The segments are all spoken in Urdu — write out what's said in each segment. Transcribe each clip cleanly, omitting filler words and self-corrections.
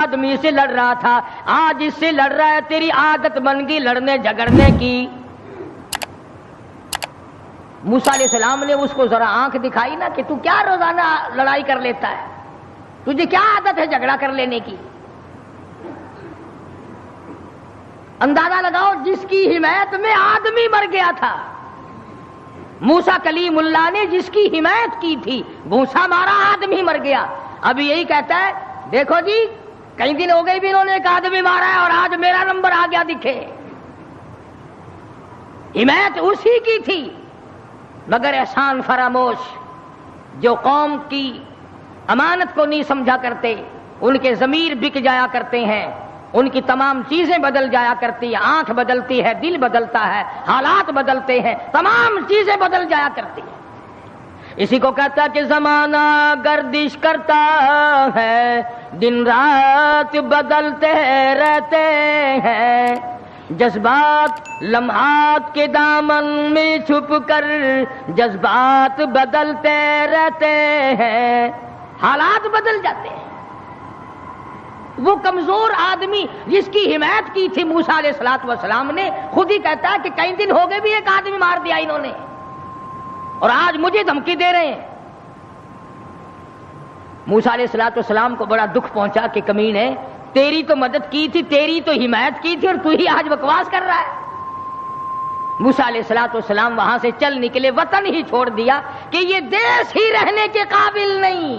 آدمی سے لڑ رہا تھا، آج اس سے لڑ رہا ہے، تیری عادت بن گئی لڑنے جھگڑنے کی۔ موسیٰ علیہ السلام نے اس کو ذرا آنکھ دکھائی نا کہ تو کیا روزانہ لڑائی کر لیتا ہے، تجھے کیا عادت ہے جھگڑا کر لینے کی۔ اندازہ لگاؤ جس کی حمایت میں آدمی مر گیا تھا، موسیٰ کلیم اللہ نے جس کی حمایت کی تھی، گھونسا مارا آدمی مر گیا۔ اب یہی کہتا ہے دیکھو جی کئی دن ہو گئے بھی انہوں نے ایک آدمی مارا ہے اور آج میرا نمبر آ گیا دکھے۔ حمایت اسی کی تھی، مگر احسان فراموش جو قوم کی امانت کو نہیں سمجھا کرتے، ان کے ضمیر بک جایا کرتے ہیں، ان کی تمام چیزیں بدل جایا کرتی ہیں، آنکھ بدلتی ہے، دل بدلتا ہے، حالات بدلتے ہیں، تمام چیزیں بدل جایا کرتی ہیں۔ اسی کو کہتا کہ زمانہ گردش کرتا ہے، دن رات بدلتے رہتے ہیں، جذبات لمحات کے دامن میں چھپ کر جذبات بدلتے رہتے ہیں، حالات بدل جاتے ہیں۔ وہ کمزور آدمی جس کی حمایت کی تھی موسیٰ علیہ السلام نے، خود ہی کہتا ہے کہ کئی دن ہو گئے بھی ایک آدمی مار دیا انہوں نے اور آج مجھے دھمکی دے رہے ہیں۔ موسیٰ علیہ السلام کو بڑا دکھ پہنچا کہ کمینے تیری تو مدد کی تھی، تیری تو حمایت کی تھی اور تو ہی آج بکواس کر رہا ہے۔ موسیٰ علیہ السلام وہاں سے چل نکلے، وطن ہی چھوڑ دیا کہ یہ دیش ہی رہنے کے قابل نہیں،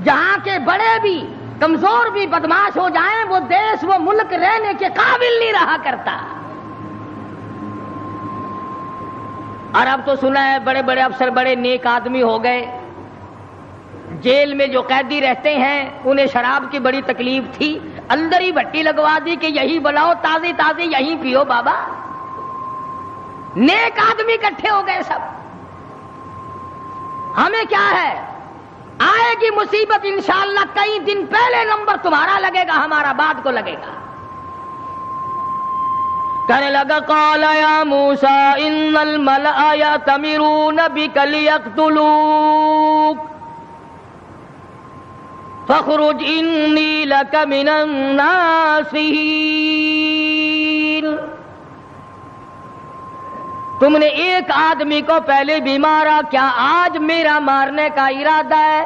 جہاں کے بڑے بھی کمزور بھی بدماش ہو جائیں وہ دیش وہ ملک رہنے کے قابل نہیں رہا کرتا۔ اور اب تو سنا ہے بڑے بڑے افسر بڑے نیک آدمی ہو گئے، جیل میں جو قیدی رہتے ہیں انہیں شراب کی بڑی تکلیف تھی، اندر ہی بھٹی لگوا دی کہ یہی بناؤ تازی تازی یہی پیو بابا۔ نیک آدمی اکٹھے ہو گئے سب۔ ہمیں کیا ہے، آئے گی مصیبت انشاءاللہ کئی دن پہلے نمبر تمہارا لگے گا، ہمارا بعد کو لگے گا۔ کہنے لگا قال یا موسیٰ ان الملأ یأتمرون بک لیقتلوک فاخرج انی لک من الناصحین۔ تم نے ایک آدمی کو پہلے بھی مارا، کیا آج میرا مارنے کا ارادہ ہے؟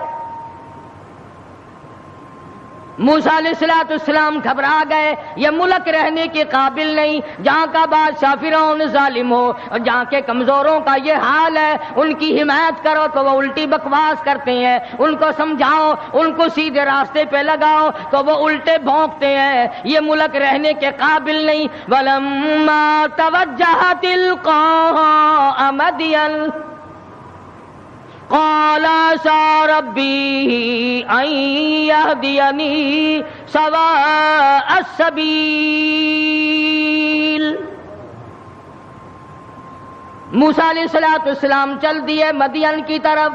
موسیٰ علیہ السلام گھبرا گئے، یہ ملک رہنے کے قابل نہیں، جہاں کا بادشاہ فرعون ظالم ہو اور جہاں کے کمزوروں کا یہ حال ہے، ان کی حمایت کرو تو وہ الٹی بکواس کرتے ہیں، ان کو سمجھاؤ، ان کو سیدھے راستے پہ لگاؤ تو وہ الٹے بھونکتے ہیں، یہ ملک رہنے کے قابل نہیں۔ وَلَمَّا تَوَجَّهَ تِلْقَاءَ مَدْيَنَ قال عسى ربي أن يهديني سواء السبيل۔ موسیٰ علیہ السلام چل دیے مدین کی طرف،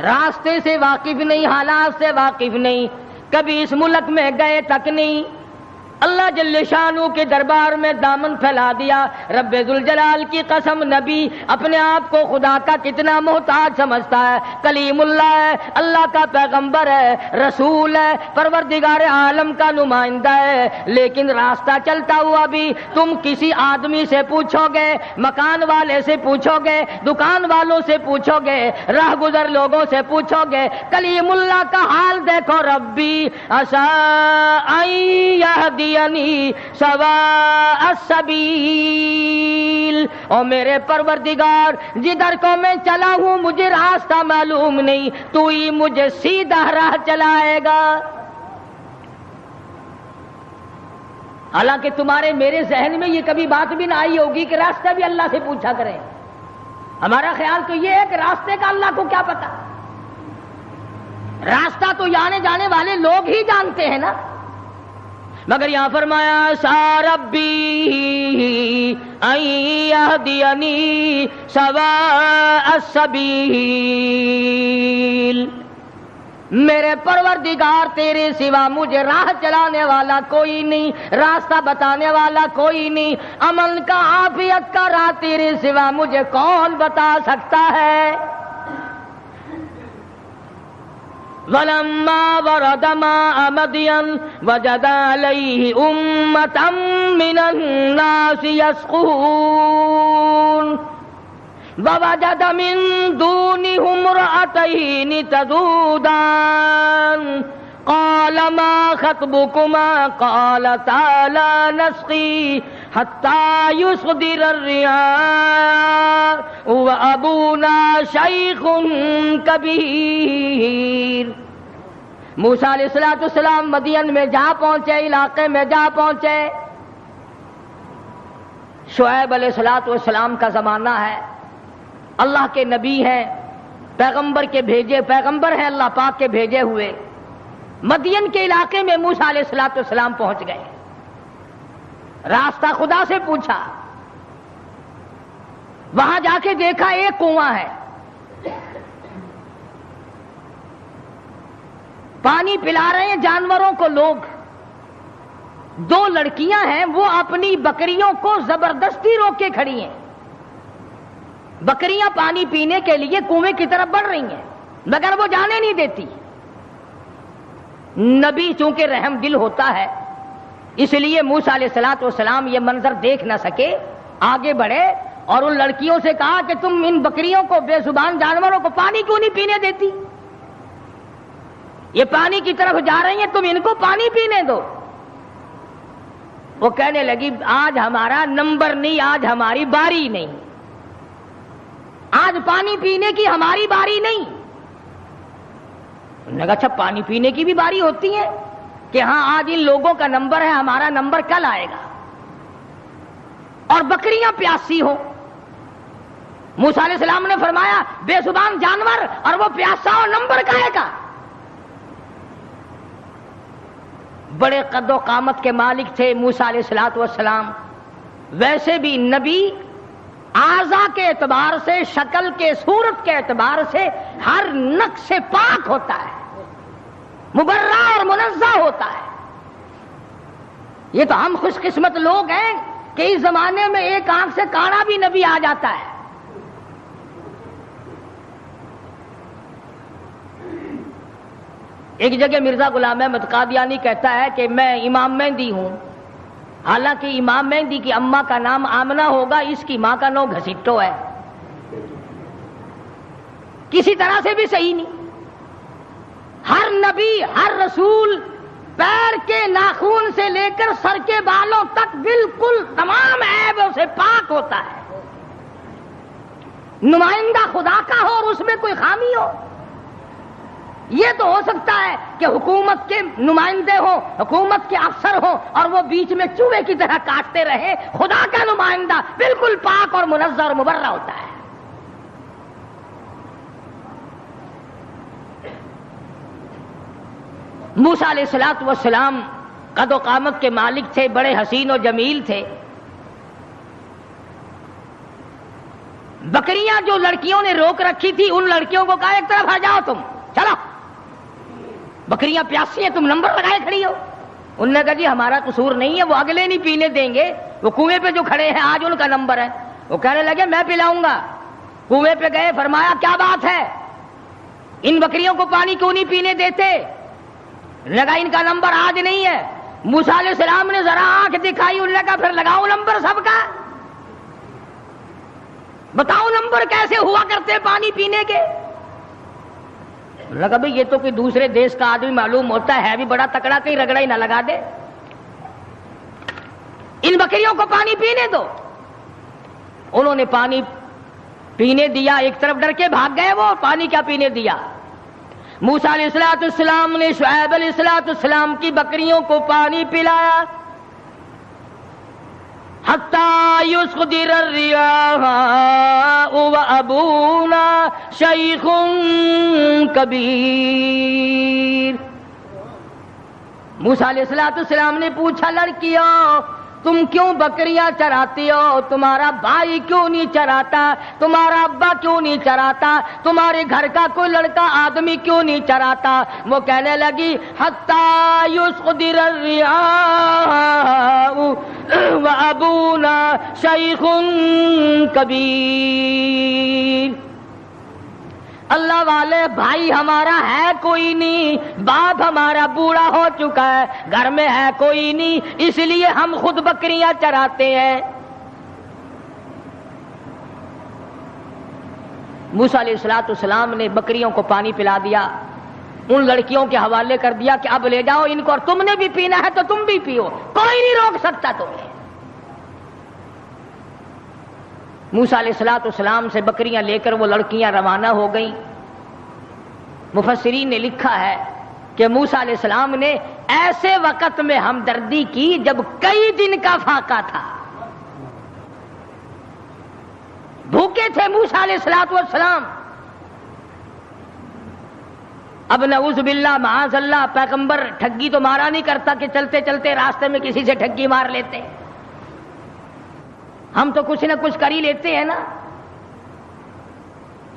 راستے سے واقف نہیں، حالات سے واقف نہیں، کبھی اس ملک میں گئے تک نہیں۔ اللہ جل شانہ کے دربار میں دامن پھیلا دیا۔ رب ذوالجلال کی قسم، نبی اپنے آپ کو خدا کا کتنا محتاج سمجھتا ہے، کلیم اللہ ہے، اللہ کا پیغمبر ہے، رسول ہے، پروردگار عالم کا نمائندہ ہے، لیکن راستہ چلتا ہوا بھی تم کسی آدمی سے پوچھو گے، مکان والے سے پوچھو گے، دکان والوں سے پوچھو گے، راہ گزر لوگوں سے پوچھو گے، کلیم اللہ کا حال دیکھو، ربی عسى ان يهديني سواء السبیل، اور میرے پروردگار جدھر کو میں چلا ہوں مجھے راستہ معلوم نہیں، تو ہی مجھے سیدھا راہ چلائے گا۔ حالانکہ تمہارے میرے ذہن میں یہ کبھی بات بھی نہ آئی ہوگی کہ راستہ بھی اللہ سے پوچھا کریں۔ ہمارا خیال تو یہ ہے کہ راستے کا اللہ کو کیا پتا، راستہ تو آنے جانے والے لوگ ہی جانتے ہیں نا۔ مگر یہاں فرمایا عسى ربی ان یہدینی سواء السبیل، میرے پروردگار تیرے سوا مجھے راہ چلانے والا کوئی نہیں، راستہ بتانے والا کوئی نہیں، امن کا عافیت کا راہ تیرے سوا مجھے کون بتا سکتا ہے؟ وَلَمَّا وَرَدَ مَاءَ مَدْيَنَ وَجَدَ عَلَيْهِ أُمَّةً مِّنَ النَّاسِ يَسْقُونَ وَوَجَدَ مِن دُونِهُمْ امْرَأَتَيْنِ تَذُودَانِ قَالَ مَا خَطْبُكُمَا قَالَتَا لَا نَسْقِي حَتَّى يُصْدِرَ الرِّعَاءُ وَأَبُونَا شَيْخٌ كَبِيرٌ۔ موسیٰ علیہ السلام مدین میں جا پہنچے، علاقے میں جا پہنچے۔ شعیب علیہ السلام کا زمانہ ہے، اللہ کے نبی ہیں، پیغمبر کے بھیجے، پیغمبر ہیں اللہ پاک کے بھیجے ہوئے۔ مدین کے علاقے میں موسیٰ علیہ السلام پہنچ گئے، راستہ خدا سے پوچھا، وہاں جا کے دیکھا ایک کنواں ہے، پانی پلا رہے ہیں جانوروں کو لوگ، دو لڑکیاں ہیں وہ اپنی بکریوں کو زبردستی روک کے کھڑی ہیں، بکریاں پانی پینے کے لیے کنویں کی طرف بڑھ رہی ہیں مگر وہ جانے نہیں دیتی۔ نبی چونکہ رحم دل ہوتا ہے اس لیے موسیٰ علیہ السلام یہ منظر دیکھ نہ سکے، آگے بڑھے اور ان لڑکیوں سے کہا کہ تم ان بکریوں کو، بے زبان جانوروں کو پانی کیوں نہیں پینے دیتی؟ یہ پانی کی طرف جا رہی ہیں، تم ان کو پانی پینے دو۔ وہ کہنے لگی آج ہمارا نمبر نہیں، آج ہماری باری نہیں، آج پانی پینے کی ہماری باری نہیں۔ انہوں نے کہا اچھا پانی پینے کی بھی باری ہوتی ہے کہ ہاں آج ان لوگوں کا نمبر ہے، ہمارا نمبر کل آئے گا۔ اور بکریاں پیاسی ہو، موسیٰ علیہ السلام نے فرمایا بے زبان جانور اور وہ پیاسا ہو، نمبر کہے گا؟ بڑے قد و قامت کے مالک تھے موسیٰ علیہ السلام، ویسے بھی نبی اعضاء کے اعتبار سے، شکل کے، صورت کے اعتبار سے ہر نقص سے پاک ہوتا ہے، مبرہ اور منزہ ہوتا ہے۔ یہ تو ہم خوش قسمت لوگ ہیں کہ اس زمانے میں ایک آنکھ سے کانا بھی نبی آ جاتا ہے۔ ایک جگہ مرزا غلام احمد قادیانی کہتا ہے کہ میں امام مہدی ہوں، حالانکہ امام مہدی کی اماں کا نام آمنہ ہوگا، اس کی ماں کا نام گھسیٹو ہے، کسی طرح سے بھی صحیح نہیں۔ ہر نبی، ہر رسول پیر کے ناخون سے لے کر سر کے بالوں تک بالکل تمام عیبوں سے پاک ہوتا ہے، نمائندہ خدا کا ہو اور اس میں کوئی خامی ہو۔ یہ تو ہو سکتا ہے کہ حکومت کے نمائندے ہوں، حکومت کے افسر ہوں اور وہ بیچ میں چوہے کی طرح کاٹتے رہے، خدا کا نمائندہ بالکل پاک اور منزہ اور مبرہ ہوتا ہے۔ موسیٰ علیہ السلام قد و قامت کے مالک تھے، بڑے حسین و جمیل تھے۔ بکریاں جو لڑکیوں نے روک رکھی تھی ان لڑکیوں کو کہا ایک طرف آ جاؤ، تم چلو، بکریاں پیاسی ہیں، تم نمبر لگائے کھڑی ہو۔ انہوں نے کہا جی ہمارا قصور نہیں ہے، وہ اگلے نہیں پینے دیں گے، وہ کنویں پہ جو کھڑے ہیں آج ان کا نمبر ہے۔ وہ کہنے لگے میں پلاؤں گا۔ کنویں پہ گئے، فرمایا کیا بات ہے، ان بکریوں کو پانی کیوں نہیں پینے دیتے؟ لگا ان کا نمبر آج نہیں ہے۔ موسیٰ علیہ السلام نے ذرا آنکھ دکھائی، انہوں نے کہا پھر لگاؤ نمبر سب کا، بتاؤ نمبر کیسے ہوا کرتے پانی پینے کے؟ لگا بھئی یہ تو کوئی دوسرے دیش کا آدمی معلوم ہوتا ہے بھی بڑا تکڑا، کہیں رگڑا ہی نہ لگا دے، ان بکریوں کو پانی پینے دو۔ انہوں نے پانی پینے دیا، ایک طرف ڈر کے بھاگ گئے، وہ پانی کیا پینے دیا۔ موسیٰ علیہ السلام نے شعیب علیہ السلام کی بکریوں کو پانی پلایا، حتی یصدر الرعاء وابونا شیخ کبیر۔ موسیٰ علیہ السلام نے پوچھا لڑکیوں تم کیوں بکریاں چراتی ہو؟ تمہارا بھائی کیوں نہیں چراتا؟ تمہارا ابا کیوں نہیں چراتا؟ تمہارے گھر کا کوئی لڑکا آدمی کیوں نہیں چراتا؟ وہ کہنے لگی حتی یصدر الرعاء وابونا شیخ کبیر۔ اللہ والے بھائی ہمارا ہے کوئی نہیں، باپ ہمارا بوڑھا ہو چکا ہے، گھر میں ہے کوئی نہیں، اس لیے ہم خود بکریاں چراتے ہیں۔ موسیٰ علیہ السلام نے بکریوں کو پانی پلا دیا، ان لڑکیوں کے حوالے کر دیا کہ اب لے جاؤ ان کو، اور تم نے بھی پینا ہے تو تم بھی پیو، کوئی نہیں روک سکتا تمہیں۔ موسیٰ علیہ السلام سے بکریاں لے کر وہ لڑکیاں روانہ ہو گئیں۔ مفسرین نے لکھا ہے کہ موسیٰ علیہ السلام نے ایسے وقت میں ہمدردی کی جب کئی دن کا فاقہ تھا، بھوکے تھے موسیٰ علیہ السلام۔ اب نعوذ باللہ معاذ اللہ، پیغمبر ٹھگی تو مارا نہیں کرتا کہ چلتے چلتے راستے میں کسی سے ٹھگی مار لیتے، ہم تو کچھ نہ کچھ کر ہی لیتے ہیں نا۔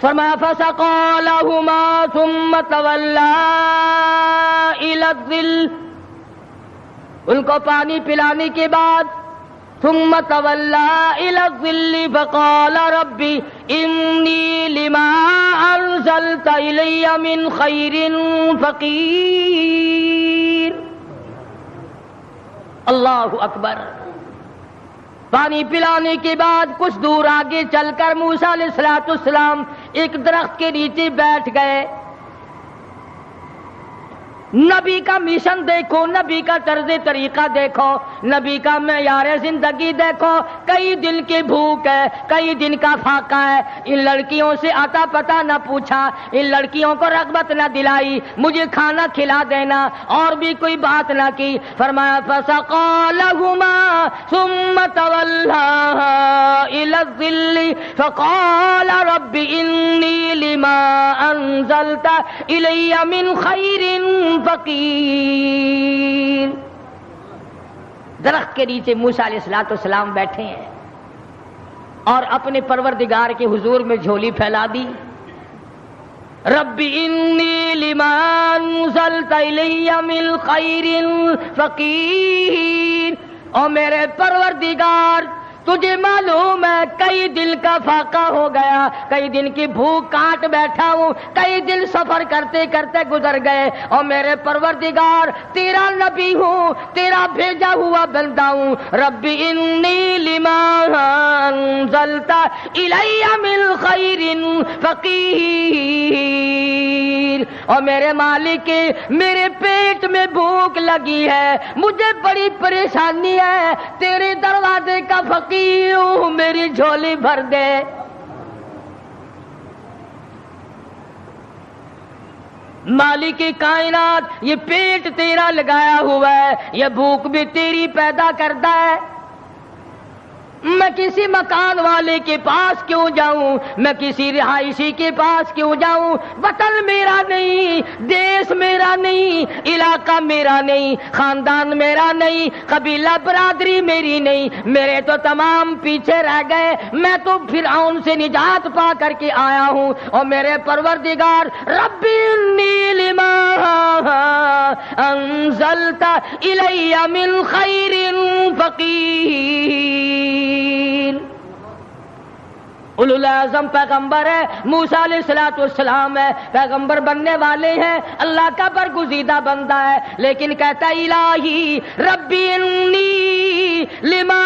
فرمایا فسقى لهما ثم تولى الى الظل، ان کو پانی پلانے کے بعد ثم تولى الى الظل فقال رب انی لما انزلت الی من خیر فقیر۔ اللہ اکبر۔ پانی پلانے کے بعد کچھ دور آگے چل کر موسیٰ علیہ السلام ایک درخت کے نیچے بیٹھ گئے۔ نبی کا مشن دیکھو، نبی کا طرز طریقہ دیکھو، نبی کا معیار زندگی دیکھو، کئی دن کی بھوک ہے، کئی دن کا فاقہ ہے، ان لڑکیوں سے آتا پتہ نہ پوچھا، ان لڑکیوں کو رغبت نہ دلائی، مجھے کھانا کھلا دینا، اور بھی کوئی بات نہ کی۔ فرمایا فسقى لهما ثم تولى الى الظل فقال رب انی لما انزلت الی من خیر فقیر۔ درخت کے نیچے موسیٰ علیہ السلام بیٹھے ہیں اور اپنے پروردگار کے حضور میں جھولی پھیلا دی۔ رب انی لما انزلت الی من خیر فقیر، اور میرے پروردگار تجھے معلوم ہے کئی دن کا فاقہ ہو گیا، کئی دن کی بھوک کاٹ بیٹھا ہوں، کئی دن سفر کرتے کرتے گزر گئے، اور میرے پروردگار تیرا نبی ہوں، تیرا بھیجا ہوا بندہ ہوں۔ رب انی لما انزلت الی من خیر فقیر، اور میرے مالک میرے پیٹ میں بھوک لگی ہے، مجھے بڑی پریشانی ہے، تیرے دروازے کا فقیر ہوں، میری جھولی بھر دے۔ مالک کائنات یہ پیٹ تیرا لگایا ہوا ہے، یہ بھوک بھی تیری پیدا کرتا ہے، میں کسی مکان والے کے پاس کیوں جاؤں، میں کسی رہائشی کے پاس کیوں جاؤں؟ وطن میرا نہیں، دیش میرا نہیں، علاقہ میرا نہیں، خاندان میرا نہیں، قبیلہ برادری میری نہیں، میرے تو تمام پیچھے رہ گئے، میں تو فرعون سے نجات پا کر کے آیا ہوں، اور میرے پروردگار رب انی لما انزلت الی من خیر فقیر۔ اولوالعزم پیغمبر ہے، موسیٰ علیہ السلام ہے، پیغمبر بننے والے ہیں، اللہ کا برگزیدہ بندہ ہے، لیکن کہتا الہی ربی انی لما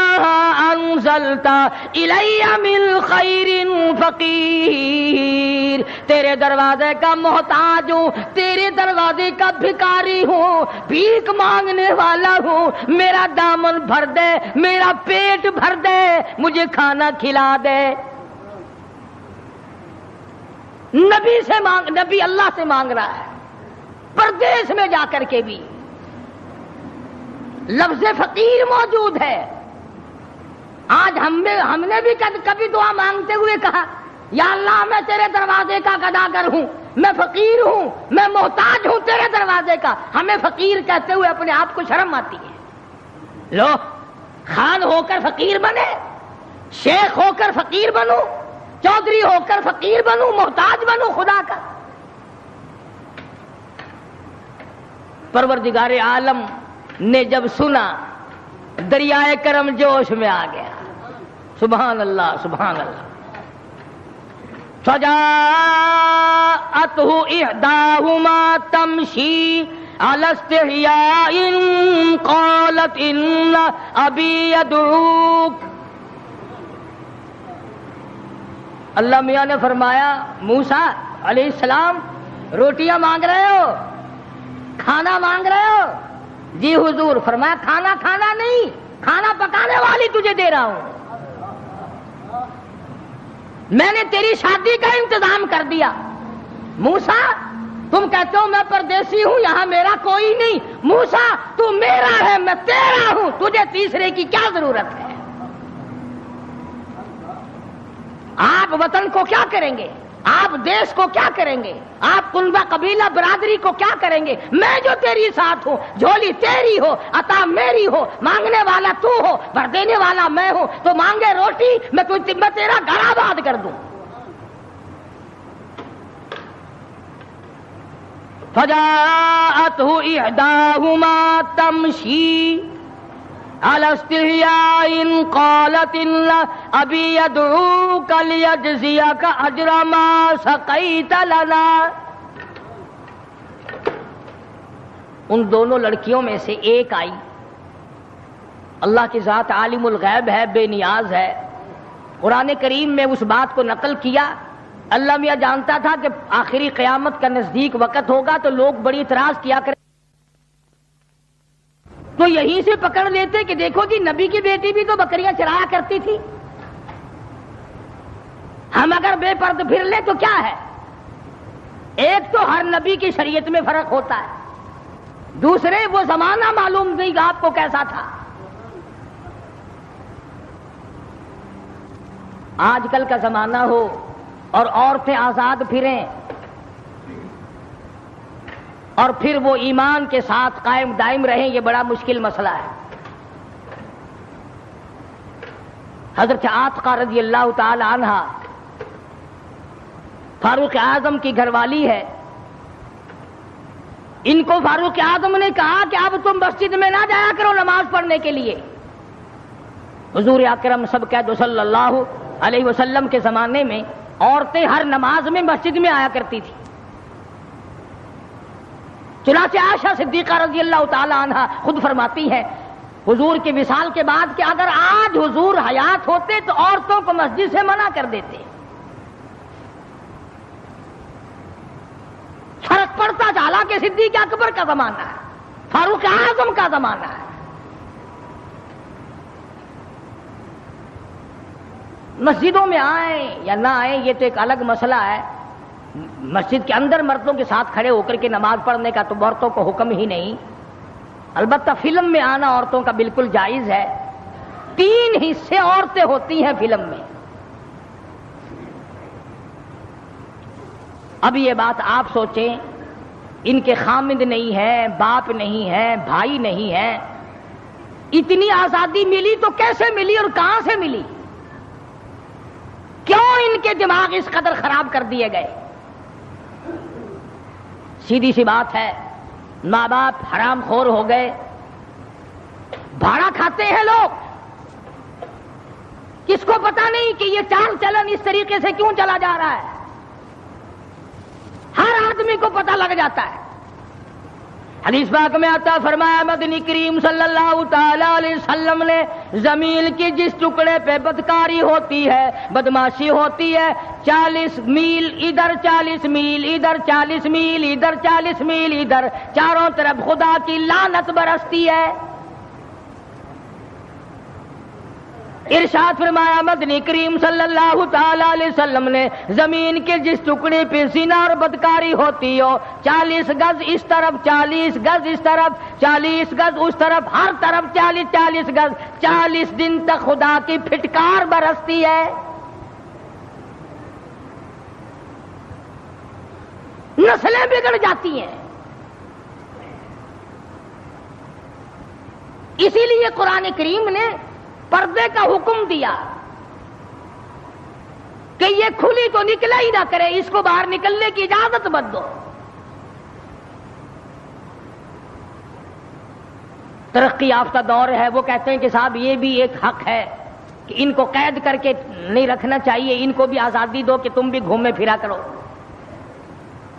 انزلت الی من خیر فقیر، تیرے دروازے کا محتاج ہوں، تیرے دروازے کا بھکاری ہوں، بھیک مانگنے والا ہوں، میرا دامن بھر دے، میرا پیٹ بھر دے، مجھے کھانا کھلا دے۔ نبی اللہ سے مانگ رہا ہے، پردیس میں جا کر کے بھی لفظ فقیر موجود ہے۔ آج ہم نے بھی کبھی دعا مانگتے ہوئے کہا یا اللہ میں تیرے دروازے کا گداگر ہوں، میں فقیر ہوں، میں محتاج ہوں تیرے دروازے کا۔ ہمیں فقیر کہتے ہوئے اپنے آپ کو شرم آتی ہے۔ لو خان ہو کر فقیر بنے، شیخ ہو کر فقیر بنو، چودھری ہو کر فقیر بنوں، محتاج بنوں خدا کا۔ پروردگار عالم نے جب سنا دریائے کرم جوش میں آ گیا۔ سبحان اللہ سبحان اللہ۔ فجاءته إحداهما تمشي على استحياء قالت إن أبي يدعوك. اللہ میاں نے فرمایا موسیٰ علیہ السلام روٹیاں مانگ رہے ہو, کھانا مانگ رہے ہو؟ جی حضور. فرمایا کھانا کھانا نہیں, کھانا پکانے والی تجھے دے رہا ہوں. میں نے تیری شادی کا انتظام کر دیا. موسیٰ تم کہتے ہو میں پردیسی ہوں, یہاں میرا کوئی نہیں. موسیٰ تو میرا ہے, میں تیرا ہوں, تجھے تیسرے کی کیا ضرورت ہے؟ آپ وطن کو کیا کریں گے؟ آپ دیش کو کیا کریں گے؟ آپ کنبہ قبیلہ برادری کو کیا کریں گے؟ میں جو تیری ساتھ ہوں, جھولی تیری ہو, عطا میری ہو, مانگنے والا تو ہو, بھر دینے والا میں ہوں. تو مانگے روٹی, میں تیرا گھر آباد کر دوں. فجاءته إحداهما تمشي على استحياء قالت إن أبي يدعوك ليجزيك أجر ما سقيت لنا. ان دونوں لڑکیوں میں سے ایک آئی. اللہ کی ذات عالم الغیب ہے, بے نیاز ہے. قرآن کریم میں اس بات کو نقل کیا. اللہ میاں جانتا تھا کہ آخری قیامت کا نزدیک وقت ہوگا تو لوگ بڑی اعتراض کیا کریں, تو یہیں سے پکڑ لیتے کہ دیکھو جی نبی کی بیٹی بھی تو بکریاں چرایا کرتی تھی, ہم اگر بے پرد پھر لیں تو کیا ہے؟ ایک تو ہر نبی کی شریعت میں فرق ہوتا ہے, دوسرے وہ زمانہ معلوم نہیں کہ آپ کو کیسا تھا. آج کل کا زمانہ ہو اور عورتیں آزاد پھریں اور پھر وہ ایمان کے ساتھ قائم دائم رہیں, یہ بڑا مشکل مسئلہ ہے. حضرت عاتقہ رضی اللہ تعالی عنہ فاروق اعظم کی گھر والی ہے. ان کو فاروق اعظم نے کہا کہ اب تم مسجد میں نہ جایا کرو نماز پڑھنے کے لیے. حضور اکرم سب کہہ دو صلی اللہ علیہ وسلم کے زمانے میں عورتیں ہر نماز میں مسجد میں آیا کرتی تھی. چنانچہ عائشہ صدیقہ رضی اللہ تعالی عنہ خود فرماتی ہیں حضور کے وصال کے بعد کہ اگر آج حضور حیات ہوتے تو عورتوں کو مسجد سے منع کر دیتے. فرق پڑتا چلا کہ صدیق اکبر کا زمانہ ہے, فاروق اعظم کا زمانہ ہے. مسجدوں میں آئیں یا نہ آئیں یہ تو ایک الگ مسئلہ ہے. مسجد کے اندر مردوں کے ساتھ کھڑے ہو کر کے نماز پڑھنے کا تو عورتوں کو حکم ہی نہیں. البتہ فلم میں آنا عورتوں کا بالکل جائز ہے. 3 حصے عورتیں ہوتی ہیں فلم میں. اب یہ بات آپ سوچیں, ان کے خامند نہیں ہیں, باپ نہیں ہیں, بھائی نہیں ہیں, اتنی آزادی ملی تو کیسے ملی اور کہاں سے ملی؟ کیوں ان کے دماغ اس قدر خراب کر دیے گئے؟ سیدھی سی بات ہے, ماں باپ حرام خور ہو گئے, بھاڑا کھاتے ہیں لوگ. کس کو پتا نہیں کہ یہ چال چلن اس طریقے سے کیوں چلا جا رہا ہے؟ ہر آدمی کو پتا لگ جاتا ہے. حدیث پاک میں آتا فرمایا مدنی کریم صلی اللہ تعالی علیہ وسلم نے زمین کی جس ٹکڑے پہ بدکاری ہوتی ہے, بدماشی ہوتی ہے, 40 میل ادھر 40 میل ادھر 40 میل ادھر 40 میل ادھر, چاروں طرف خدا کی لعنت برستی ہے. ارشاد فرمایا مدنی کریم صلی اللہ تعالی علیہ وسلم نے زمین کے جس ٹکڑے پہ زنا اور بدکاری ہوتی ہو, 40 گز اس طرف 40 گز اس طرف 40 گز اس طرف, ہر طرف 40 گز, 40 دن تک خدا کی پھٹکار برستی ہے. نسلیں بگڑ جاتی ہیں. اسی لیے قرآن کریم نے پردے کا حکم دیا کہ یہ کھلی تو نکلا ہی نہ کرے, اس کو باہر نکلنے کی اجازت مت دو. ترقی یافتہ دور ہے, وہ کہتے ہیں کہ صاحب یہ بھی ایک حق ہے, کہ ان کو قید کر کے نہیں رکھنا چاہیے، ان کو بھی آزادی دو کہ تم بھی گھومے پھرا کرو۔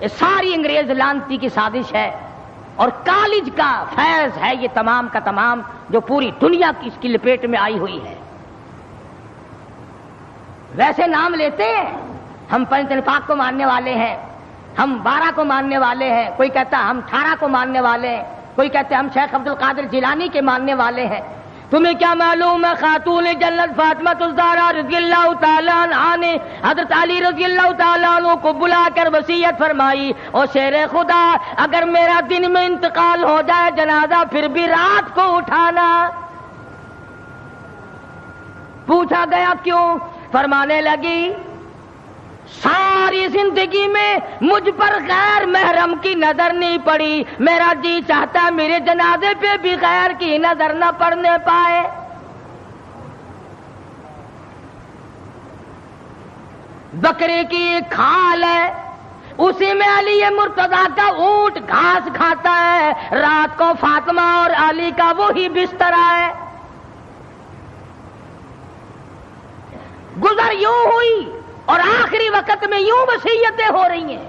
یہ ساری انگریز لانتی کی سازش ہے، اور کالج کا فیض ہے یہ تمام کا تمام، جو پوری دنیا کی اس کی لپیٹ میں آئی ہوئی ہے۔ ویسے نام لیتے ہیں، ہم پنج پاک کو ماننے والے ہیں، ہم 12 کو ماننے والے ہیں، کوئی کہتا ہے ہم 18 کو ماننے والے ہیں، کوئی کہتے ہیں ہم شیخ عبد القادر جیلانی کے ماننے والے ہیں۔ تمہیں کیا معلوم ہے خاتون جنت فاطمہ الزہرا رضی اللہ تعالیٰ عنہا نے حضرت علی رضی اللہ تعالیٰ عنہ کو بلا کر وصیت فرمائی، او شیر خدا اگر میرا دن میں انتقال ہو جائے جنازہ پھر بھی رات کو اٹھانا۔ پوچھا گیا کیوں؟ فرمانے لگی ساری زندگی میں مجھ پر غیر محرم کی نظر نہیں پڑی، میرا جی چاہتا میرے جنازے پہ بھی غیر کی نظر نہ پڑنے پائے۔ بکرے کی ایک کھال ہے، اسی میں علی مرتضیٰ کا اونٹ گھاس کھاتا ہے، رات کو فاطمہ اور علی کا وہی بستر ہے۔ گزر یوں ہوئی اور آخری وقت میں یوں وصیتیں ہو رہی ہیں۔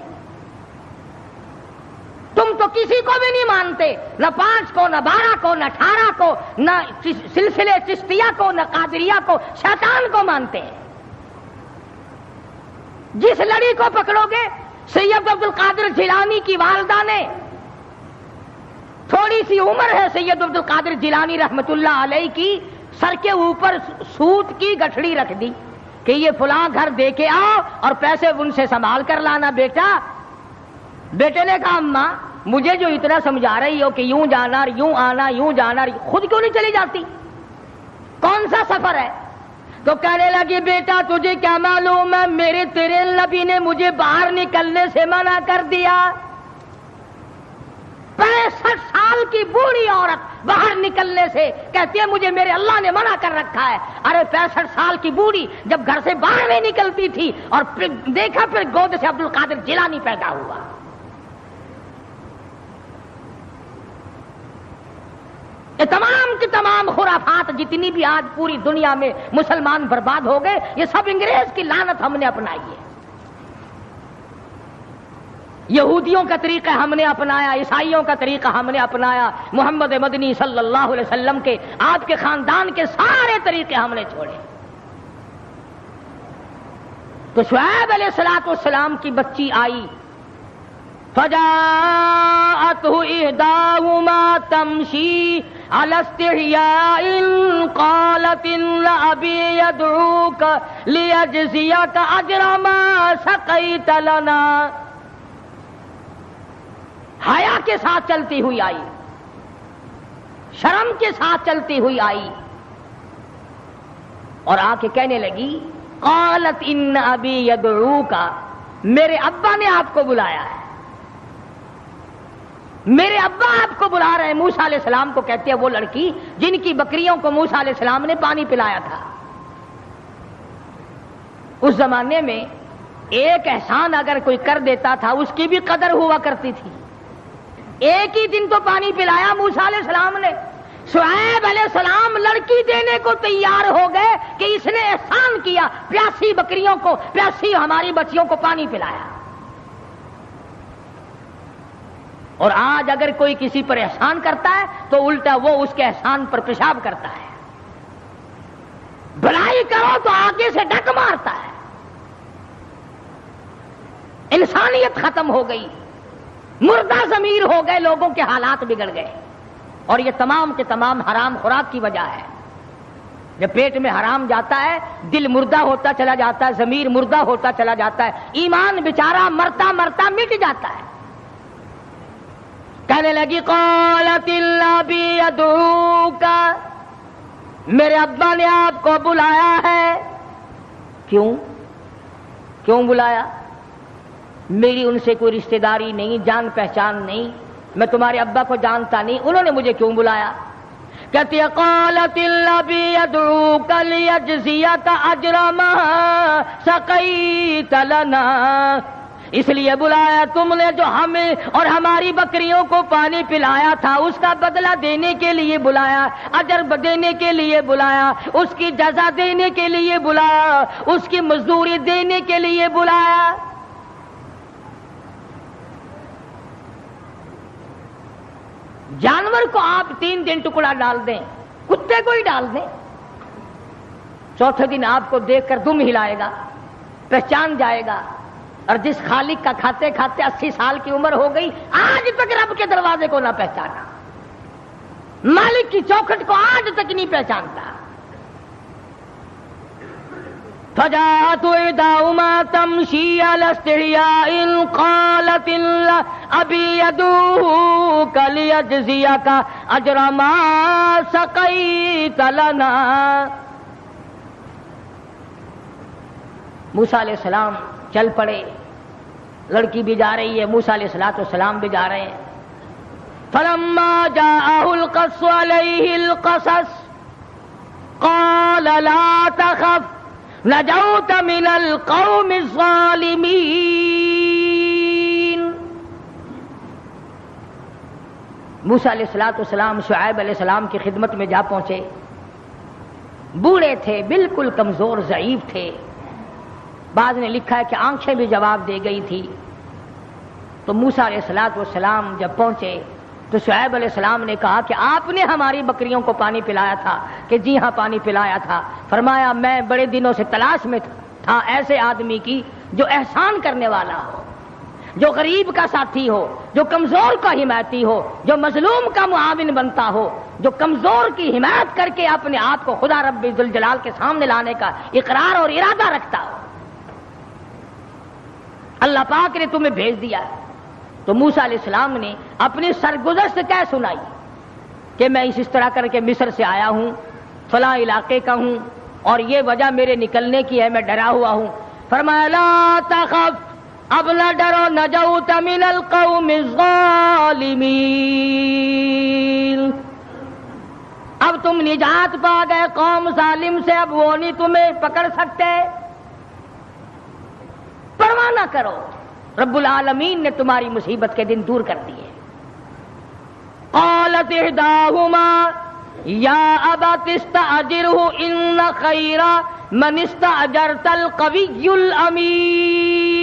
تم تو کسی کو بھی نہیں مانتے، نہ 5 کو، نہ 12 کو، نہ 18 کو، نہ سلسلے چشتیہ کو، نہ قادریہ کو، شیطان کو مانتے ہیں۔ جس لڑی کو پکڑو گے، سید عبد القادر جیلانی کی والدہ نے، تھوڑی سی عمر ہے سید عبد القادر جیلانی رحمت اللہ علیہ کی، سر کے اوپر سوت کی گٹھڑی رکھ دی کہ یہ فلاں گھر دے کے آؤ اور پیسے ان سے سنبھال کر لانا بیٹا۔ بیٹے نے کہا اماں مجھے جو اتنا سمجھا رہی ہو کہ یوں جانا یوں آنا یوں جانا، خود کیوں نہیں چلی جاتی؟ کون سا سفر ہے؟ تو کہنے لگی بیٹا تجھے کیا معلوم ہے، میرے تیرے نبی نے مجھے باہر نکلنے سے منع کر دیا۔ 65 سال کی بوڑھی عورت باہر نکلنے سے کہتی ہے مجھے میرے اللہ نے منع کر رکھا ہے۔ ارے 65 سال کی بوڑھی جب گھر سے باہر نہیں نکلتی تھی اور پھر دیکھا پھر گود سے عبد القادر جیلانی پیدا ہوا۔ یہ تمام کی تمام خرافات جتنی بھی آج پوری دنیا میں مسلمان برباد ہو گئے، یہ سب انگریز کی لعنت ہم نے اپنائی ہے۔ یہودیوں کا طریقہ ہم نے اپنایا، عیسائیوں کا طریقہ ہم نے اپنایا، محمد مدنی صلی اللہ علیہ وسلم کے آپ کے خاندان کے سارے طریقے ہم نے چھوڑے۔ تو شعیب علیہ السلام کی بچی آئی، فجاءته إحداهما تمشي على استحياء قالت إن أبي يدعوك ليجزيك أجر ما سقيت لنا۔ حیا کے ساتھ چلتی ہوئی آئی، شرم کے ساتھ چلتی ہوئی آئی، اور آ کے کہنے لگی قالت ان ابی یدعوک، میرے ابا نے آپ کو بلایا ہے، میرے ابا آپ کو بلا رہے ہیں۔ موسیٰ علیہ السلام کو کہتے ہیں وہ لڑکی جن کی بکریوں کو موسیٰ علیہ السلام نے پانی پلایا تھا۔ اس زمانے میں ایک احسان اگر کوئی کر دیتا تھا اس کی بھی قدر ہوا کرتی تھی۔ ایک ہی دن تو پانی پلایا موسیٰ علیہ السلام نے، شعیب علیہ السلام لڑکی دینے کو تیار ہو گئے کہ اس نے احسان کیا، پیاسی بکریوں کو، پیاسی ہماری بچیوں کو پانی پلایا۔ اور آج اگر کوئی کسی پر احسان کرتا ہے تو الٹا وہ اس کے احسان پر پیشاب کرتا ہے، بھلائی کرو تو آگے سے ڈک مارتا ہے۔ انسانیت ختم ہو گئی، مردہ ضمیر ہو گئے، لوگوں کے حالات بگڑ گئے، اور یہ تمام کے تمام حرام خوراک کی وجہ ہے۔ جب پیٹ میں حرام جاتا ہے دل مردہ ہوتا چلا جاتا ہے، ضمیر مردہ ہوتا چلا جاتا ہے، ایمان بیچارہ مرتا مرتا مٹ جاتا ہے۔ کہنے لگی قالت الابی یدعوک، میرے ابا نے آپ کو بلایا ہے۔ کیوں بلایا؟ میری ان سے کوئی رشتہ داری نہیں، جان پہچان نہیں، میں تمہارے ابا کو جانتا نہیں، انہوں نے مجھے کیوں بلایا؟ کہتی ہے قالت الابی یدعوک لیجزیک اجر ما سقیت لنا، اس لیے بلایا تم نے جو ہمیں اور ہماری بکریوں کو پانی پلایا تھا اس کا بدلہ دینے کے لیے بلایا، اجر دینے کے لیے بلایا، اس کی جزا دینے کے لیے بلایا، اس کی مزدوری دینے کے لیے بلایا۔ جانور کو آپ 3 دن ٹکڑا ڈال دیں، کتے کو ہی ڈال دیں، چوتھے دن آپ کو دیکھ کر دم ہلائے گا، پہچان جائے گا۔ اور جس خالق کا کھاتے کھاتے 80 سال کی عمر ہو گئی، آج تک رب کے دروازے کو نہ پہچانا، مالک کی چوکھٹ کو آج تک نہیں پہچانتا۔ فجاءت إحداهما تمشي على استحياء قالت أبي يدعوك ليجزيك أجر ما سقيت لنا۔ موسیٰ علیہ السلام چل پڑے، لڑکی بھی جا رہی ہے، موسیٰ علیہ السلام بھی جا رہے ہیں۔ فلما جاءه القص عليه القصص قال لا تخف نجوت من القوم الظالمین۔ موسیٰ علیہ السلام شعیب علیہ السلام کی خدمت میں جا پہنچے، بوڑھے تھے، بالکل کمزور ضعیف تھے، بعض نے لکھا ہے کہ آنکھیں بھی جواب دے گئی تھی۔ تو موسیٰ علیہ السلام جب پہنچے تو شعیب علیہ السلام نے کہا کہ آپ نے ہماری بکریوں کو پانی پلایا تھا؟ کہ جی ہاں پانی پلایا تھا۔ فرمایا میں بڑے دنوں سے تلاش میں تھا ایسے آدمی کی جو احسان کرنے والا ہو، جو غریب کا ساتھی ہو، جو کمزور کا حمایتی ہو، جو مظلوم کا معاون بنتا ہو، جو کمزور کی حمایت کر کے اپنے آپ کو خدا رب ذوالجلال کے سامنے لانے کا اقرار اور ارادہ رکھتا ہو۔ اللہ پاک نے تمہیں بھیج دیا۔ تو موسیٰ علیہ السلام نے اپنی سرگزشت کہہ سنائی کہ میں اس طرح کر کے مصر سے آیا ہوں، فلاں علاقے کا ہوں، اور یہ وجہ میرے نکلنے کی ہے، میں ڈرا ہوا ہوں۔ فرمایا لا تخف، اب نہ ڈرو، نجوت من القوم الظالمین، اب تم نجات پا گئے قوم ظالم سے، اب وہ نہیں تمہیں پکڑ سکتے، پرواہ نہ کرو، رب العالمین نے تمہاری مصیبت کے دن دور کر دیے۔ قالت احداهما یا ابت استاجرہ ان خیر من استاجرت القوی الامین۔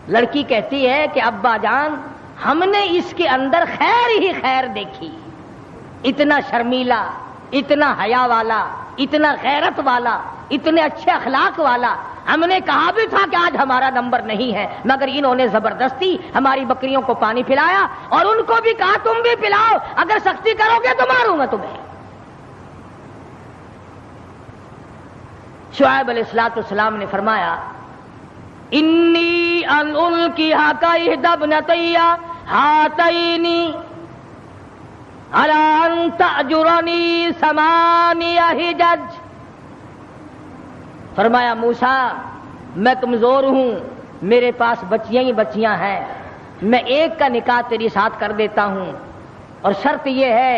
لڑکی کہتی ہے کہ ابا جان ہم نے اس کے اندر خیر ہی خیر دیکھی، اتنا شرمیلا، اتنا حیا والا، اتنا غیرت والا، اتنے اچھے اخلاق والا، ہم نے کہا بھی تھا کہ آج ہمارا نمبر نہیں ہے، مگر انہوں نے زبردستی ہماری بکریوں کو پانی پلایا، اور ان کو بھی کہا تم بھی پلاؤ، اگر سختی کرو گے تو ماروں گا تمہیں۔ شعیب علیہ السلام نے فرمایا انی ان القیھک احدی ابنتی ہاتین علی ان تأجرنی 8 حجج۔ فرمایا موسیٰ میں کمزور ہوں، میرے پاس بچیاں ہی بچیاں ہیں، میں ایک کا نکاح تیری ساتھ کر دیتا ہوں، اور شرط یہ ہے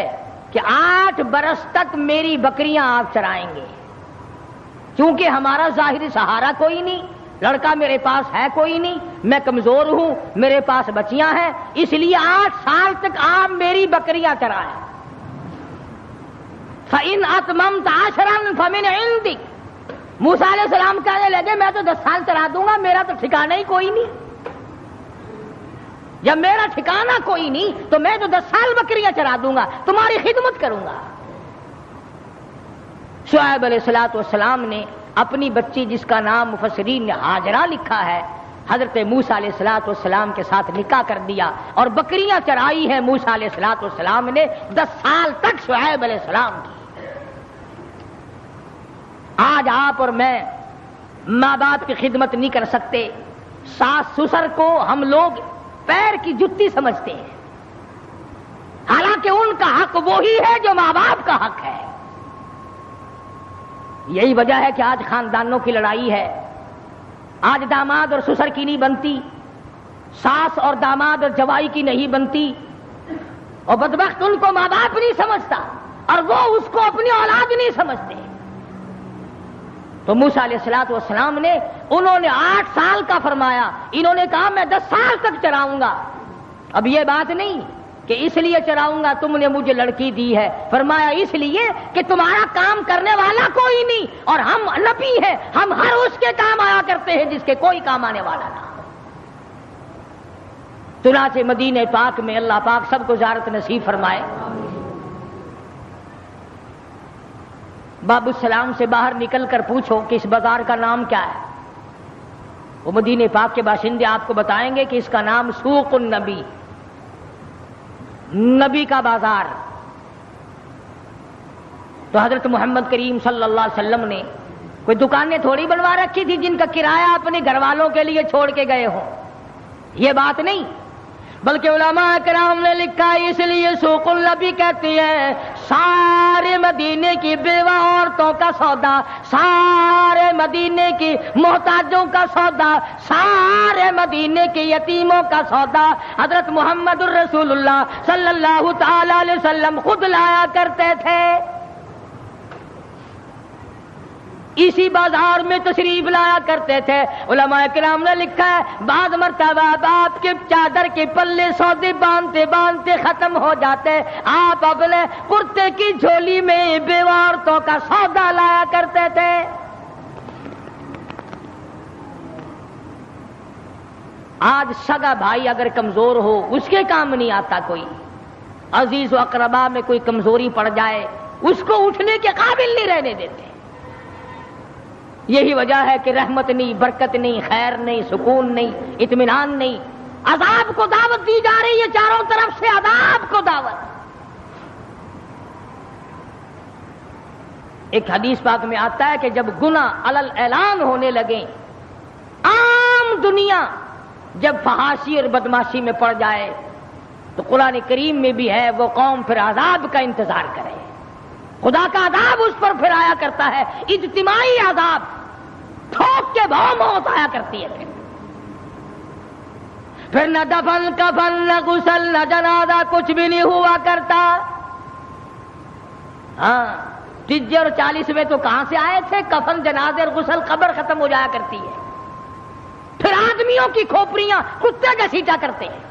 کہ 8 برس تک میری بکریاں آپ چرائیں گے، چونکہ ہمارا ظاہری سہارا کوئی نہیں، لڑکا میرے پاس ہے کوئی نہیں، میں کمزور ہوں، میرے پاس بچیاں ہیں، اس لیے 8 سال تک آپ میری بکریاں چرائیں۔ فَإِنْ أَتْمَمْتَ عَشْرًا فَمِنْ عِنْدِكَ۔ موسیٰ علیہ السلام کہنے لگے میں تو 10 سال چلا دوں گا، میرا تو ٹھکانہ ہی کوئی نہیں، جب میرا ٹھکانہ کوئی نہیں تو میں تو 10 سال بکریاں چرا دوں گا، تمہاری خدمت کروں گا۔ شعیب علیہ السلام نے اپنی بچی جس کا نام مفسرین نے ہاجرہ لکھا ہے، حضرت موسیٰ علیہ السلام کے ساتھ نکاح کر دیا، اور بکریاں چرائی ہیں موسیٰ علیہ السلام نے 10 سال تک شعیب علیہ السلام کی۔ آج آپ اور میں ماں باپ کی خدمت نہیں کر سکتے، ساس سسر کو ہم لوگ پیر کی جتی سمجھتے ہیں، حالانکہ ان کا حق وہی ہے جو ماں باپ کا حق ہے۔ یہی وجہ ہے کہ آج خاندانوں کی لڑائی ہے، آج داماد اور سسر کی نہیں بنتی، ساس اور داماد اور جوائی کی نہیں بنتی، اور بدبخت ان کو ماں باپ نہیں سمجھتا، اور وہ اس کو اپنی اولاد نہیں سمجھتے۔ تو موسیٰ علیہ السلام نے انہوں نے 8 سال کا فرمایا، انہوں نے کہا میں 10 سال تک چراؤں گا۔ اب یہ بات نہیں کہ اس لیے چراؤں گا تم نے مجھے لڑکی دی ہے، فرمایا اس لیے کہ تمہارا کام کرنے والا کوئی نہیں، اور ہم نبی ہیں، ہم ہر اس کے کام آیا کرتے ہیں جس کے کوئی کام آنے والا نہ ہو۔ چنانچہ مدینہ پاک میں اللہ پاک سب کو زیارت نصیب فرمائے۔ باب السلام سے باہر نکل کر پوچھو کہ اس بازار کا نام کیا ہے، وہ مدینہ پاک کے باشندے آپ کو بتائیں گے کہ اس کا نام سوق النبی، نبی کا بازار۔ تو حضرت محمد کریم صلی اللہ علیہ وسلم نے کوئی دکانیں تھوڑی بنوا رکھی تھی جن کا کرایہ اپنے گھر والوں کے لیے چھوڑ کے گئے ہوں، یہ بات نہیں، بلکہ علماء کرام نے لکھا اس لیے سوق النبی کہتے ہیں سارے مدینے کی بیوہ عورتوں کا سودا، سارے مدینے کی محتاجوں کا سودا، سارے مدینے کے یتیموں کا سودا حضرت محمد الرسول اللہ صلی اللہ تعالی علیہ وسلم خود لایا کرتے تھے، اسی بازار میں تشریف لایا کرتے تھے۔ علماء کرام نے لکھا ہے بعض مرتبہ آپ کے چادر کے پلے سودے باندھتے باندھتے ختم ہو جاتے، آپ اپنے کرتے کی جھولی میں بیوہ عورتوں کا سودا لایا کرتے تھے۔ آج سگا بھائی اگر کمزور ہو اس کے کام نہیں آتا، کوئی عزیز و اقربا میں کوئی کمزوری پڑ جائے اس کو اٹھنے کے قابل نہیں رہنے دیتے۔ یہی وجہ ہے کہ رحمت نہیں، برکت نہیں، خیر نہیں، سکون نہیں، اطمینان نہیں، عذاب کو دعوت دی جا رہی ہے، چاروں طرف سے عذاب کو دعوت۔ ایک حدیث پاک میں آتا ہے کہ جب گناہ علل اعلان ہونے لگیں، عام دنیا جب فحاشی اور بدماشی میں پڑ جائے تو قرآن کریم میں بھی ہے وہ قوم پھر عذاب کا انتظار کرے، خدا کا عذاب اس پر پھر آیا کرتا ہے، اجتماعی عذاب، ٹھوک کے بھاؤ موت آیا کرتی ہے۔ پھر نہ دفن کفن نہ غسل نہ جنازہ کچھ بھی نہیں ہوا کرتا۔ ہاں 30 اور 40 میں تو کہاں سے آئے تھے؟ کفن جنازے اور غسل قبر ختم ہو جایا کرتی ہے، پھر آدمیوں کی کھوپڑیاں کتے گھسیٹا کرتے ہیں۔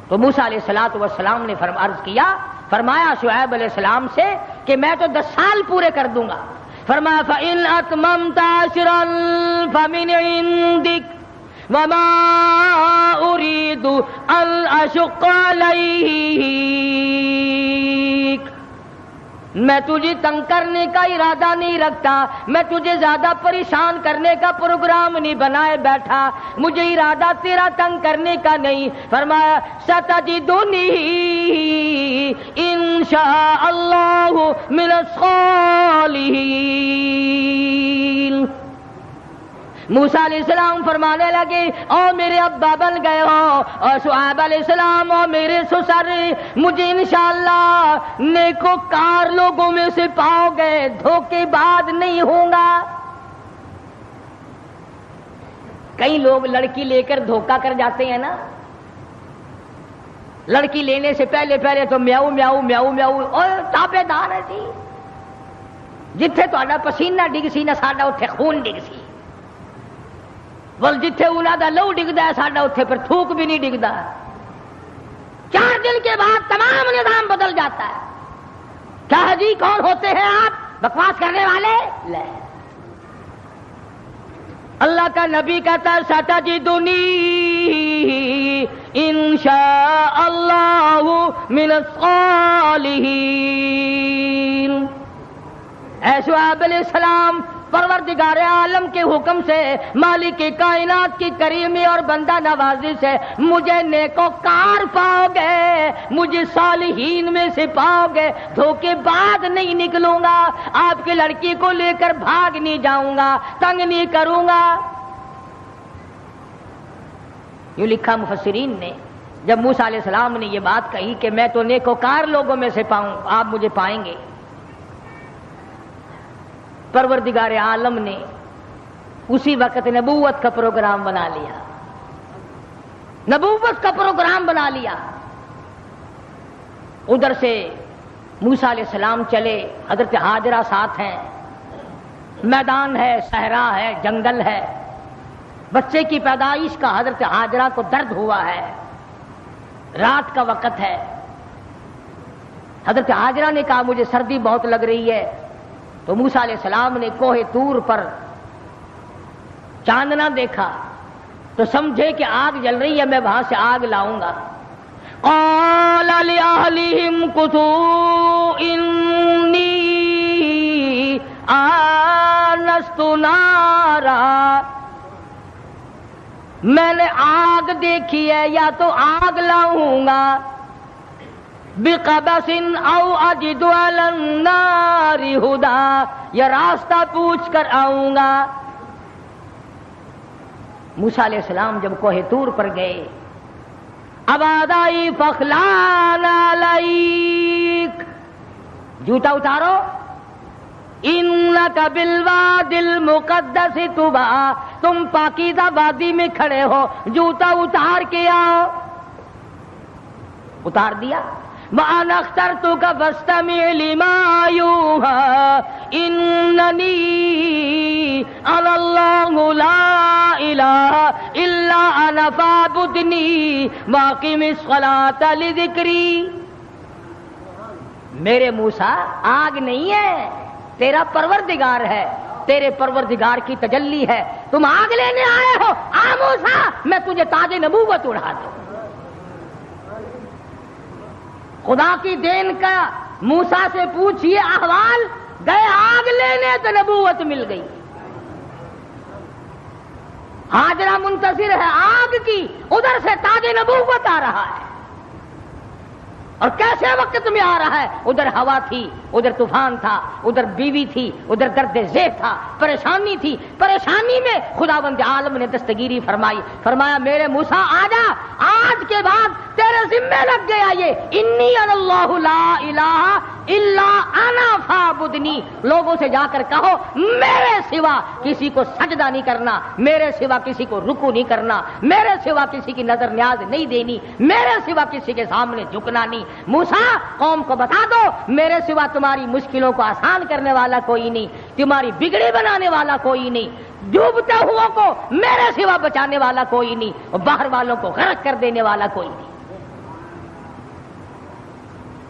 تو موسیٰ علیہ السلام نے عرض کیا، فرمایا شعیب علیہ السلام سے کہ میں تو 10 سال پورے کر دوں گا۔ فرمایا فَإِنْ أَتْمَمْتَ عَشْرًا فَمِنْ عِنْدِكَ وَمَا أُرِيدُ أَنْ أَشُقَّ عَلَيْكَ، میں تجھے تنگ کرنے کا ارادہ نہیں رکھتا، میں تجھے زیادہ پریشان کرنے کا پروگرام نہیں بنائے بیٹھا، مجھے ارادہ تیرا تنگ کرنے کا نہیں۔ فرمایا ستجدنی انشاء اللہ من الصالحین۔ موسیٰ علیہ السلام فرمانے لگے او میرے ابا بن گئے ہو، اور شعیب علیہ السلام او میرے سسر، مجھے انشاءاللہ نیکوکار لوگوں میں سے پاؤ گے، دھوکے باز نہیں ہوں گا۔ کئی لوگ لڑکی لے کر دھوکہ کر جاتے ہیں نا، لڑکی لینے سے پہلے تو میاؤ میاؤ میاؤ میاؤ اور تابے دار ہے جی، جتھے تہاڈا پسینہ ڈگ سی نہ ساڈا اتھے خون ڈگ سی، بل جتھے انہاں دا لہو ڈگدا ہے ساڈا اتھے پھر تھوک بھی نہیں ڈگدا۔ 4 دن کے بعد تمام نظام بدل جاتا ہے۔ کیا ہے جی کون ہوتے ہیں آپ بکواس کرنے والے؟ لے اللہ کا نبی کہتا ہے ستجدنی انشاء اللہ من الصالحین۔ اے شعیب علیہ السلام، پروردگار عالم کے حکم سے، مالک کائنات کی کریمی اور بندہ نوازی سے مجھے نیکوکار پاؤ گے، مجھے صالحین میں سے پاؤ گے، دھوکے باز نہیں نکلوں گا، آپ کی لڑکی کو لے کر بھاگ نہیں جاؤں گا، تنگ نہیں کروں گا۔ یوں لکھا مفسرین نے، جب موسیٰ علیہ السلام نے یہ بات کہی کہ میں تو نیکوکار لوگوں میں سے پاؤں، آپ مجھے پائیں گے، پروردگار عالم نے اسی وقت نبوت کا پروگرام بنا لیا، نبوت کا پروگرام بنا لیا۔ ادھر سے موسیٰ علیہ السلام چلے، حضرت ہاجرہ ساتھ ہیں، میدان ہے، صحرا ہے، جنگل ہے. بچے کی پیدائش کا حضرت ہاجرہ کو درد ہوا ہے، رات کا وقت ہے. حضرت ہاجرہ نے کہا مجھے سردی بہت لگ رہی ہے. تو موسیٰ علیہ السلام نے کوہ طور پر چاندنا دیکھا تو سمجھے کہ آگ جل رہی ہے، میں وہاں سے آگ لاؤں گا. قال لأهلهم كثوا إني آنست نارا، میں نے آگ دیکھی ہے، یا تو آگ لاؤں گا بقبس او اجد علی النار ہدا، یا راستہ پوچھ کر آؤں گا. موسیٰ علیہ السلام جب کوہ طور پر گئے، اب آئی فخلان علیک، جوتا اتارو، انک بالوادی المقدس طویٰ، تم پاکیزہ وادی میں کھڑے ہو، جوتا اتار کے آؤ. اتار دیا. وَأَنَا اخْتَرْتُكَ فَاسْتَمِعْ لِمَا يُوحَىٰ إِنَّنِي أَنَا اللَّهُ لَا إِلَٰهَ إِلَّا أَنَا فَاعْبُدْنِي وَأَقِمِ الصَّلَاةَ لِذِكْرِي. میرے موسیٰ آگ نہیں ہے، تیرا پروردگار ہے، تیرے پروردگار کی تجلی ہے. تم آگ لینے آئے ہو، آ موسیٰ میں تجھے تاج نبوت اڑا دوں. خدا کی دین کا موسیٰ سے پوچھئے احوال، گئے آگ لینے تو نبوت مل گئی. ہاجرہ منتظر ہے آگ کی، ادھر سے تاج نبوت آ رہا ہے. اور کیسے وقت میں آ رہا ہے؟ ادھر ہوا تھی، ادھر طوفان تھا، ادھر بیوی تھی، ادھر درد ذیل تھا، پریشانی تھی. پریشانی میں خداوند عالم نے دستگیری فرمائی، فرمایا میرے موسیٰ آ جا، آج کے بعد تیرے ذمہ لگ گیا یہ انی انا اللہ لا الہ الا انا فاعبدنی. لوگوں سے جا کر کہو میرے سوا کسی کو سجدہ نہیں کرنا، میرے سوا کسی کو رکوع نہیں کرنا، میرے سوا کسی کی نظر نیاز نہیں دینی، میرے سوا کسی کے سامنے جھکنا نہیں. موسیٰ قوم کو بتا دو میرے سوا تمہاری مشکلوں کو آسان کرنے والا کوئی نہیں، تمہاری بگڑی بنانے والا کوئی نہیں، ڈوبتے ہوا کو میرے سوا بچانے والا کوئی نہیں، اور باہر والوں کو غرق کر دینے والا کوئی نہیں.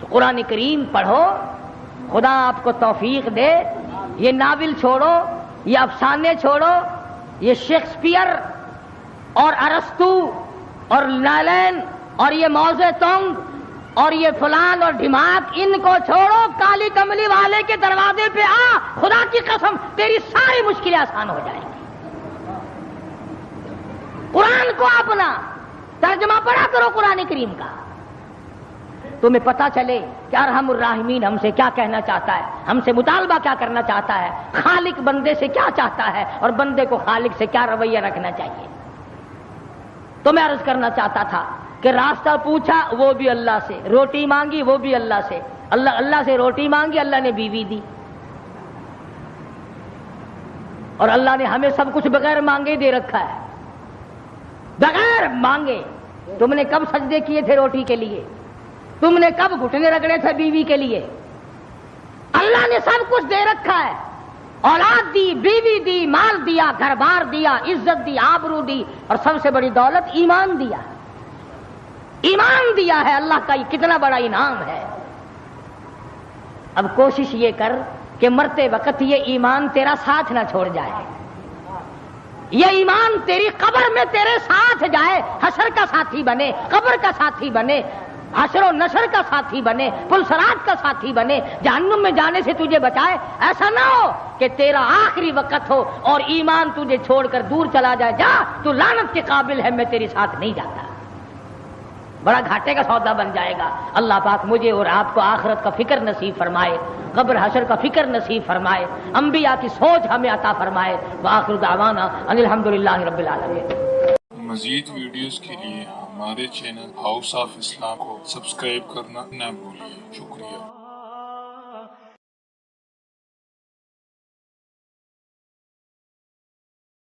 تو قرآن کریم پڑھو، خدا آپ کو توفیق دے. یہ ناول چھوڑو، یہ افسانے چھوڑو، یہ شیکسپیئر اور ارسطو اور لالین اور یہ موزے تونگ اور یہ فلان اور ڈھماک، ان کو چھوڑو، کالی کملی والے کے دروازے پہ آ، خدا کی قسم تیری ساری مشکلیں آسان ہو جائیں گی. قرآن کو اپنا ترجمہ پڑھا کرو قرآن کریم کا، تمہیں پتا چلے کہ ارحم الراحمین ہم سے کیا کہنا چاہتا ہے، ہم سے مطالبہ کیا کرنا چاہتا ہے، خالق بندے سے کیا چاہتا ہے اور بندے کو خالق سے کیا رویہ رکھنا چاہیے. تو میں عرض کرنا چاہتا تھا کہ راستہ پوچھا وہ بھی اللہ سے، روٹی مانگی وہ بھی اللہ سے. اللہ سے روٹی مانگی، اللہ نے بیوی دی. اور اللہ نے ہمیں سب کچھ بغیر مانگے دے رکھا ہے، بغیر مانگے. تم نے کب سجدے کیے تھے روٹی کے لیے؟ تم نے کب گھٹنے رگڑے تھے بیوی کے لیے؟ اللہ نے سب کچھ دے رکھا ہے، اولاد دی، بیوی دی، مال دیا، گھر بار دیا، عزت دی، آبرو دی، اور سب سے بڑی دولت ایمان دیا. ایمان دیا ہے، اللہ کا یہ کتنا بڑا انعام ہے. اب کوشش یہ کر کہ مرتے وقت یہ ایمان تیرا ساتھ نہ چھوڑ جائے، یہ ایمان تیری قبر میں تیرے ساتھ جائے، حشر کا ساتھی بنے، قبر کا ساتھی بنے، حشر و نشر کا ساتھی بنے، پلسرات کا ساتھی بنے، جہنم میں جانے سے تجھے بچائے. ایسا نہ ہو کہ تیرا آخری وقت ہو اور ایمان تجھے چھوڑ کر دور چلا جائے. جا، تو لعنت کے قابل ہے، میں تیرے ساتھ نہیں جاتا. بڑا گھاٹے کا سودا بن جائے گا. اللہ پاک مجھے اور آپ کو آخرت کا فکر نصیب فرمائے، قبر حشر کا فکر نصیب فرمائے، انبیاء کی سوچ ہمیں عطا فرمائے. وآخر دعوانا ان الحمدللہ رب العالمین. مزید ویڈیوز کے لیے ہمارے چینل ہاؤس آف اسلام کو سبسکرائب کرنا نہ بھولیے. شکریہ.